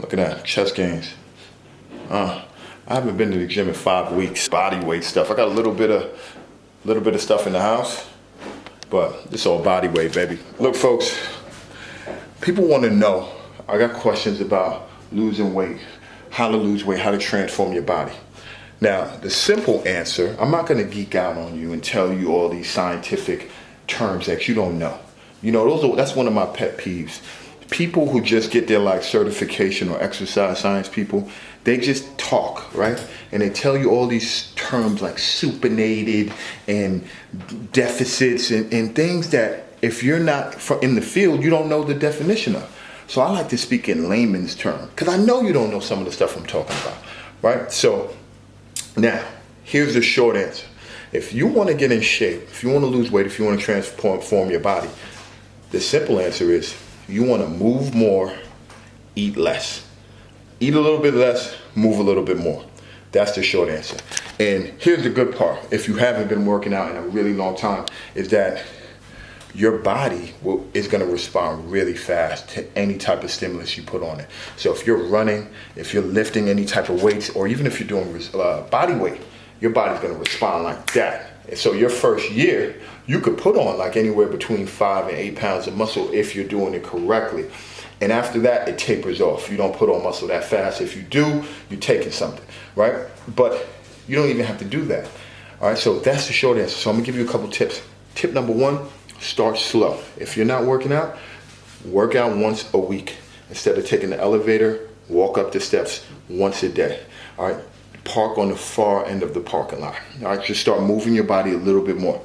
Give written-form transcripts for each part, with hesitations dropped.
Look at that, chest gains. I haven't been to the gym in 5 weeks. Body weight stuff. I got a little bit of stuff in the house, but it's all body weight, baby. Look, folks, people want to know. I got questions about losing weight, how to lose weight, how to transform your body. Now, the simple answer, I'm not going to geek out on you and tell you all these scientific terms that you don't know. You know, that's one of my pet peeves. People who just get their like certification or exercise science people, they just talk, right? And they tell you all these terms like supinated and deficits and things that if you're not in the field, you don't know the definition of. So I like to speak in layman's terms because I know you don't know some of the stuff I'm talking about, right? So now, here's the short answer. If you want to get in shape, if you want to lose weight, if you want to transform your body, the simple answer is you want to move more, eat less. Eat a little bit less, move a little bit more. That's the short answer. And here's the good part. If you haven't been working out in a really long time, is that your body is going to respond really fast to any type of stimulus you put on it. So if you're running, if you're lifting any type of weights, or even if you're doing body weight, your body's going to respond like that. And so your first year, you could put on like anywhere between 5 and 8 pounds of muscle if you're doing it correctly. And after that, it tapers off. You don't put on muscle that fast. If you do, you're taking something, right? But you don't even have to do that. All right, so that's the short answer. So I'm gonna give you a couple tips. Tip number 1, start slow. If you're not working out, work out once a week. Instead of taking the elevator, walk up the steps once a day. All right, park on the far end of the parking lot. All right, just start moving your body a little bit more.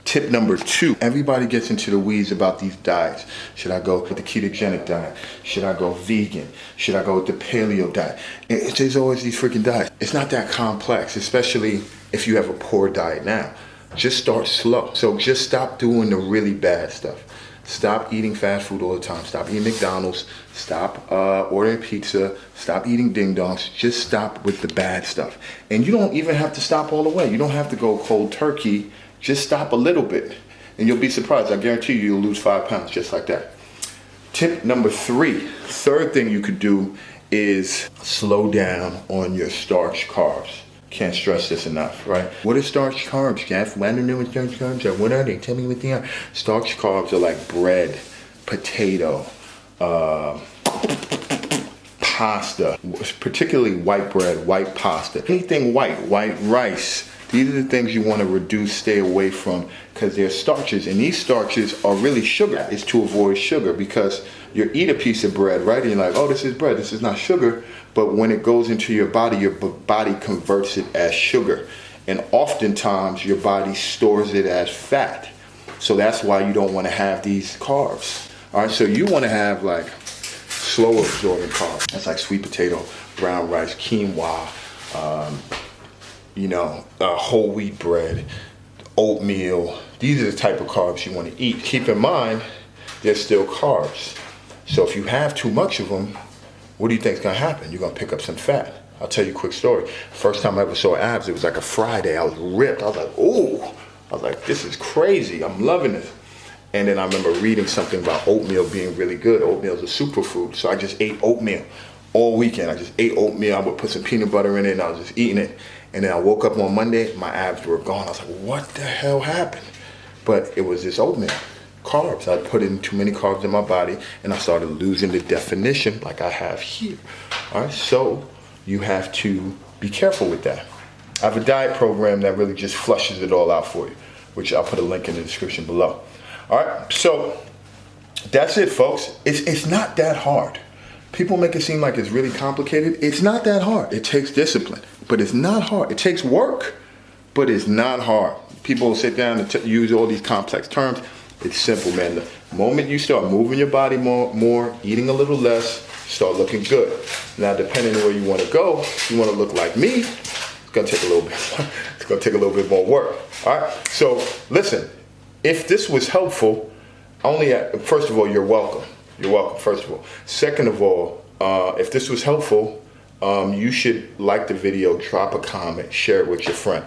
Tip number 2, everybody gets into the weeds about these diets. Should I go with the ketogenic diet? Should I go vegan? Should I go with the paleo diet? There's always these freaking diets. It's not that complex, especially if you have a poor diet now. Just start slow. So just stop doing the really bad stuff. Stop eating fast food all the time. Stop eating McDonald's. Stop ordering pizza. Stop eating ding dongs. Just stop with the bad stuff. And you don't even have to stop all the way. You don't have to go cold turkey. Just stop a little bit. And you'll be surprised. I guarantee you'll lose 5 pounds just like that. Tip number 3, third thing you could do is slow down on your starch carbs. Can't stress this enough, right? What are starch carbs, Jeff? I don't know what starch carbs are. What are they? Tell me what they are. Starch carbs are like bread, potato, pasta, particularly white bread, white pasta. Anything white rice. These are the things you want to reduce, stay away from, because they're starches. And these starches are really sugar. It's to avoid sugar, because you eat a piece of bread, right? And you're like, oh, this is bread. This is not sugar. But when it goes into your body converts it as sugar. And oftentimes, your body stores it as fat. So that's why you don't want to have these carbs. All right, so you want to have like slow absorbing carbs. That's like sweet potato, brown rice, quinoa, whole wheat bread, oatmeal. These are the type of carbs you want to eat. Keep in mind, they're still carbs. So if you have too much of them, what do you think is going to happen? You're going to pick up some fat. I'll tell you a quick story. First time I ever saw abs, it was like a Friday. I was ripped. I was like, ooh. I was like, this is crazy. I'm loving this. And then I remember reading something about oatmeal being really good. Oatmeal is a superfood. So I just ate oatmeal all weekend. I just ate oatmeal. I would put some peanut butter in it, and I was just eating it. And then I woke up on Monday, my abs were gone. I was like, what the hell happened? But it was this oatmeal, carbs. I put in too many carbs in my body, and I started losing the definition like I have here. All right, so you have to be careful with that. I have a diet program that really just flushes it all out for you, which I'll put a link in the description below. All right, so that's it, folks. It's not that hard. People make it seem like it's really complicated. It's not that hard. It takes discipline, but it's not hard. It takes work, but it's not hard. People sit down and use all these complex terms. It's simple, man. The moment you start moving your body more, eating a little less, start looking good. Now, depending on where you want to go, if you want to look like me, it's gonna take a little bit. It's gonna take a little bit more work. All right. So listen, if this was helpful, first of all, you're welcome. You're welcome, first of all. Second of all, if this was helpful, you should like the video, drop a comment, share it with your friend.